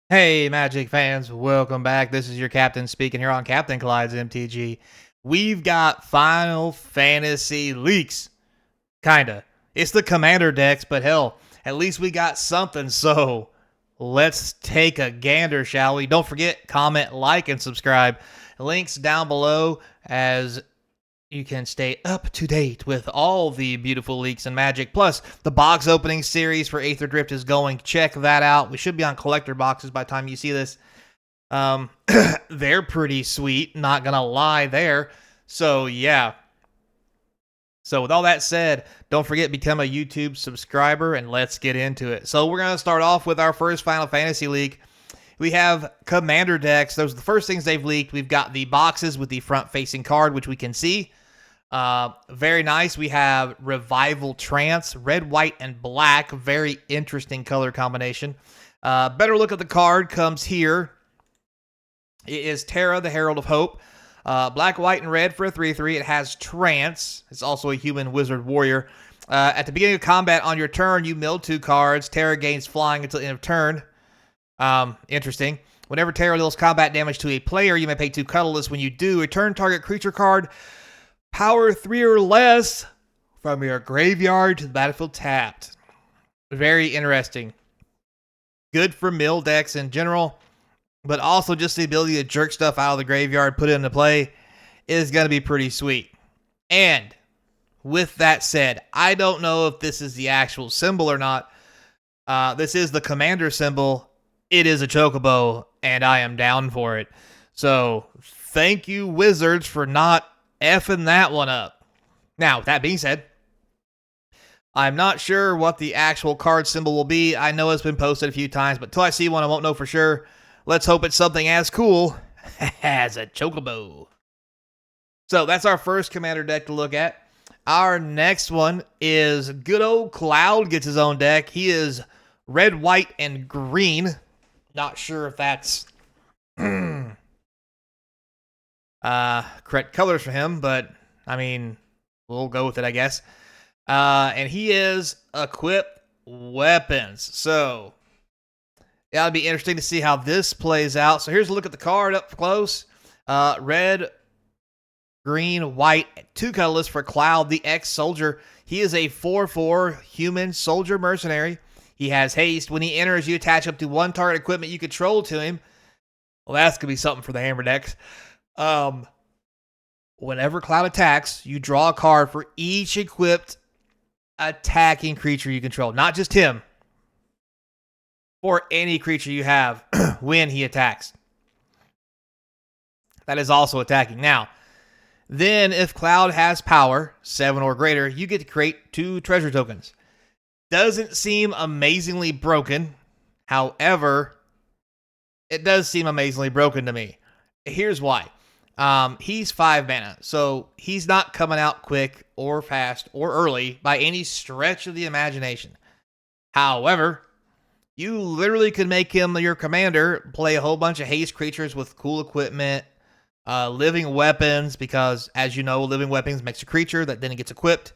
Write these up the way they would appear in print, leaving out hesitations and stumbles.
Hey, Magic fans, welcome back. This is your captain speaking here on CapnclydesMTG. We've got Final Fantasy leaks. Kinda. It's the commander decks, but hell, at least we got something, so let's take a gander, shall we? Don't forget, comment, like, and subscribe. Links down below as you can stay up to date with all the beautiful leaks and magic. Plus, the box opening series for Aether Drift is going. Check that out. We should be on collector boxes by the time you see this. They're pretty sweet, not gonna lie there. So, yeah. So, with all that said, don't forget become a YouTube subscriber and let's get into it. So, we're gonna start off with our first Final Fantasy leak. We have commander decks. Those are the first things they've leaked. We've got the boxes with the front-facing card, which we can see. Very nice. We have Revival Trance, red, white, and black. Very interesting color combination. Better look at the card comes here. It is Terra, the Herald of Hope. Black, white, and red for a 3/3. It has Trance. It's also a human wizard warrior. At the beginning of combat on your turn, you mill 2 cards. Terra gains flying until the end of turn. Interesting. Whenever Terra deals combat damage to a player, you may pay 2 colorless. When you do, return target creature card power 3 or less from your graveyard to the battlefield tapped. Very interesting. Good for mill decks in general, but also just the ability to jerk stuff out of the graveyard, put it into play, is going to be pretty sweet. And with that said, I don't know if this is the actual symbol or not. This is the commander symbol. It is a chocobo, and I am down for it. So thank you, Wizards, for not effing that one up. Now, that being said, I'm not sure what the actual card symbol will be. I know it's been posted a few times, but until I see one, I won't know for sure. Let's hope it's something as cool as a chocobo. So that's our first commander deck to look at. Our next one is good old Cloud gets his own deck. He is red, white, and green. Not sure if that's correct colors for him, but I mean, we'll go with it, I guess. And he is equipped weapons. So it'll be interesting to see how this plays out. So here's a look at the card up close. Red, green, white, 2 colorless for Cloud, the ex-soldier. He is a 4/4 human soldier mercenary. He has haste. When he enters, you attach up to 1 target equipment you control to him. Well, that's going to be something for the hammer decks. Whenever Cloud attacks, you draw a card for each equipped attacking creature you control. Not just him. For any creature you have when he attacks. That is also attacking. Now, then if Cloud has power, 7 or greater, you get to create 2 treasure tokens. Doesn't seem amazingly broken. However, it does seem amazingly broken to me. Here's why. He's 5 mana, so he's not coming out quick or fast or early by any stretch of the imagination. However, you literally could make him your commander, play a whole bunch of haste creatures with cool equipment, living weapons, because as you know, living weapons makes a creature that then gets equipped.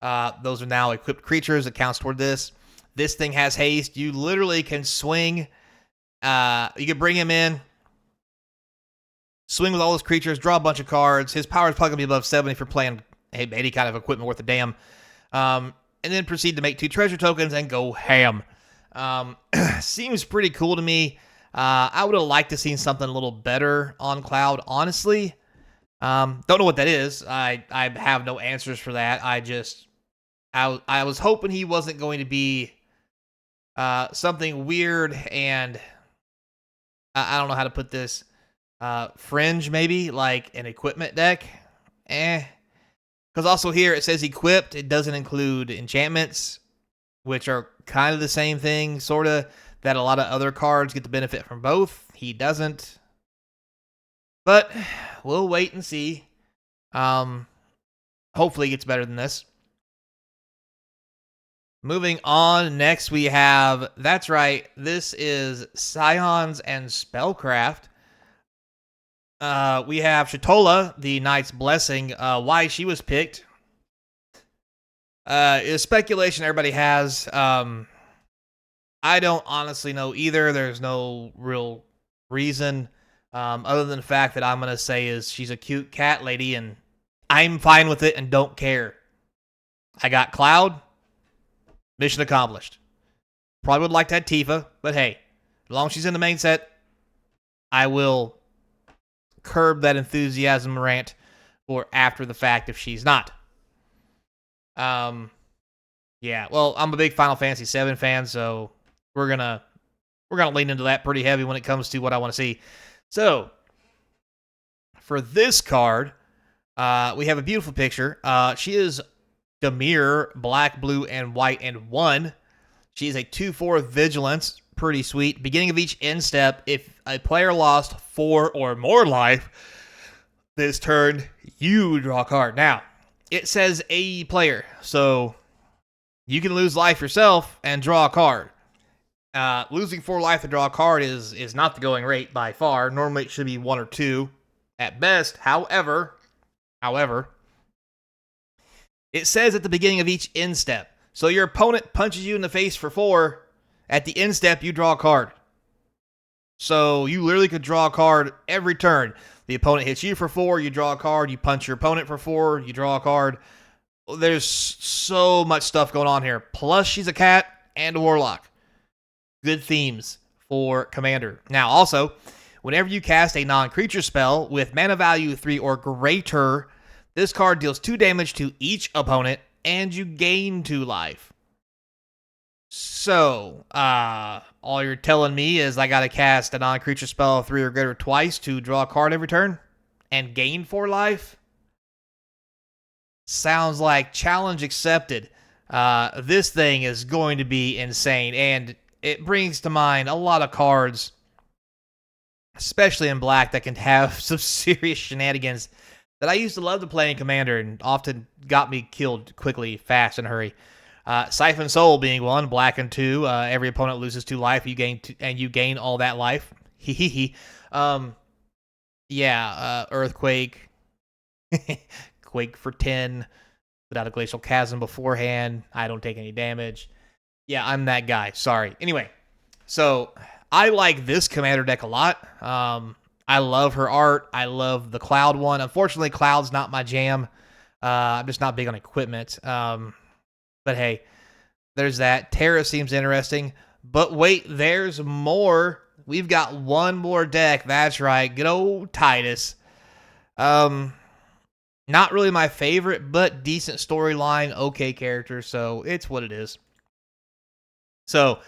Those are now equipped creatures that counts toward this. This thing has haste. You literally can swing. You can bring him in, swing with all those creatures, draw a bunch of cards. His power is probably going to be above 70 if you're playing any kind of equipment worth a damn. And then proceed to make 2 treasure tokens and go ham. Seems pretty cool to me. I would have liked to seen something a little better on Cloud, honestly. Don't know what that is. I have no answers for that. I was hoping he wasn't going to be something weird and I don't know how to put this. Fringe, maybe, like an equipment deck. Because also here it says equipped. It doesn't include enchantments, which are kind of the same thing, sort of, that a lot of other cards get the benefit from both. He doesn't. But we'll wait and see. Hopefully it gets better than this. Moving on, next we have, that's right, this is Scions and Spellcraft. We have Shatola, the Knight's Blessing. Why she was picked is speculation everybody has. I don't honestly know either. There's no real reason other than the fact that I'm going to say is she's a cute cat lady, and I'm fine with it and don't care. I got Cloud, mission accomplished. Probably would like to have Tifa, but hey, as long as she's in the main set, I will curb that enthusiasm rant for after the fact if she's not. Yeah, well, I'm a big Final Fantasy VII fan, so we're gonna lean into that pretty heavy when it comes to what I want to see. So for this card, we have a beautiful picture. She is Demir, black, blue, and white, and 1. She is a 2/4 vigilance. Pretty sweet. Beginning of each end step, if a player lost 4 or more life this turn, you draw a card. Now, it says a player, so you can lose life yourself and draw a card. Losing 4 life to draw a card is not the going rate by far. Normally, it should be 1 or 2 at best. However, it says at the beginning of each end step. So your opponent punches you in the face for 4. At the end step, you draw a card. So you literally could draw a card every turn. The opponent hits you for 4, you draw a card. You punch your opponent for 4, you draw a card. There's so much stuff going on here. Plus, she's a cat and a warlock. Good themes for Commander. Now, also, whenever you cast a non-creature spell with mana value 3 or greater, this card deals 2 damage to each opponent, and you gain 2 life. So, all you're telling me is I gotta cast a non-creature spell of 3 or greater twice to draw a card every turn and gain 4 life? Sounds like challenge accepted. This thing is going to be insane, and it brings to mind a lot of cards, especially in black, that can have some serious shenanigans that I used to love to play in Commander and often got me killed quickly, fast, in a hurry. Siphon Soul being 1, black and 2. Every opponent loses 2 life, you gain all that life. Earthquake, Quake for 10, without a Glacial Chasm beforehand. I don't take any damage. Yeah, I'm that guy. Sorry. Anyway, so I like this Commander deck a lot. I love her art. I love the Cloud one. Unfortunately, Cloud's not my jam. I'm just not big on equipment. But hey, there's that. Terra seems interesting. But wait, there's more. We've got one more deck. That's right. Good old Tidus. Not really my favorite, but decent storyline. Okay character. So it's what it is. So,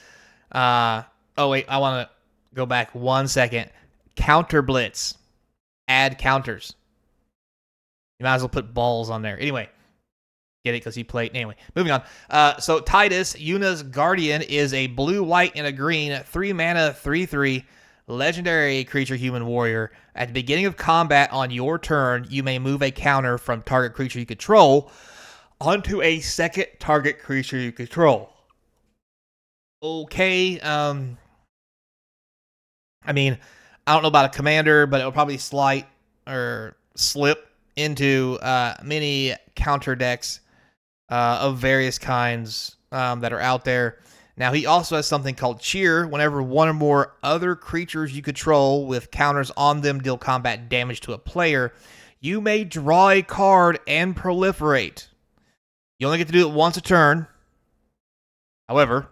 oh wait, I want to go back 1 second. Counter Blitz. Add counters. You might as well put balls on there. Anyway. Get it because he played. Anyway, moving on. So Tidus, Yuna's Guardian, is a blue, white, and a green 3 mana 3/3 legendary creature human warrior. At the beginning of combat on your turn, you may move a counter from target creature you control onto a second target creature you control. Okay. I mean, I don't know about a commander, but it'll probably slip into many counter decks of various kinds that are out there. Now, he also has something called Cheer. Whenever 1 or more other creatures you control with counters on them deal combat damage to a player, you may draw a card and proliferate. You only get to do it once a turn. However,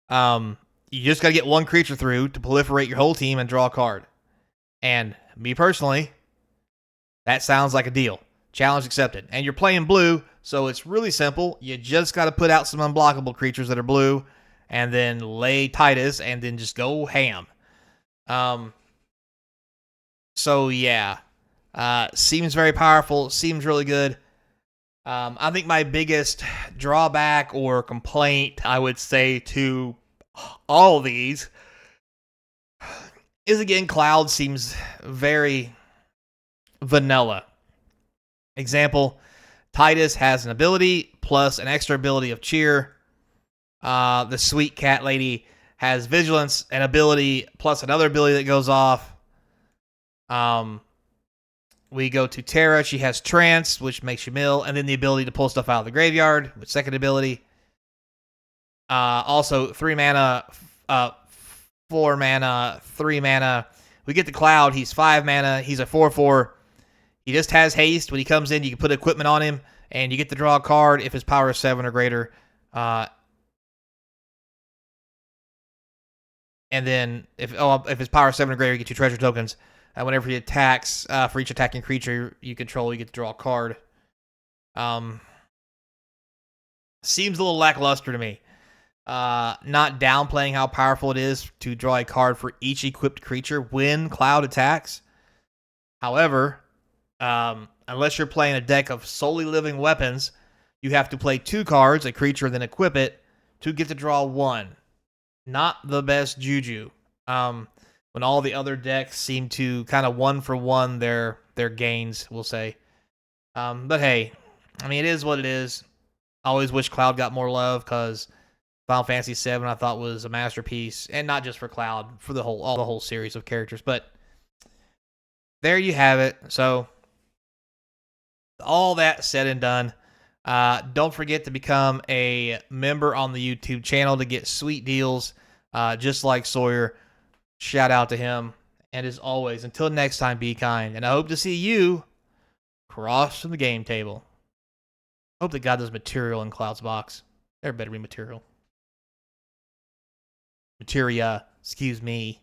you just got to get 1 creature through to proliferate your whole team and draw a card. And me personally, that sounds like a deal. Challenge accepted. And you're playing blue, so it's really simple. You just got to put out some unblockable creatures that are blue, and then lay Tidus, and then just go ham. So yeah, seems very powerful. Seems really good. I think my biggest drawback or complaint, I would say, to all these is, again, Cloud seems very vanilla. Example, Tidus has an ability plus an extra ability of Cheer. The sweet cat lady has Vigilance, an ability plus another ability that goes off. We go to Terra. She has Trance, which makes you mill, and then the ability to pull stuff out of the graveyard with second ability. Also, 3 mana, 4 mana, 3 mana. We get the Cloud. He's 5 mana. He's a 4/4. He just has haste. When he comes in, you can put equipment on him, and you get to draw a card if his power is 7 or greater. And then if his power is 7 or greater, you get 2 treasure tokens. Whenever he attacks, for each attacking creature you control, you get to draw a card. Seems a little lackluster to me. Not downplaying how powerful it is to draw a card for each equipped creature when Cloud attacks. However, unless you're playing a deck of solely living weapons, you have to play 2 cards, a creature, then equip it to get to draw 1. Not the best juju. When all the other decks seem to kind of 1-for-1 their gains, we'll say. But hey, I mean, it is what it is. I always wish Cloud got more love because Final Fantasy VII I thought was a masterpiece, and not just for Cloud, for the whole series of characters. But there you have it. So all that said and done, don't forget to become a member on the YouTube channel to get sweet deals, just like Sawyer. Shout out to him. And as always, until next time, be kind. And I hope to see you across from the game table. Hope that God does material in Cloud's box. There better be material. Materia, excuse me.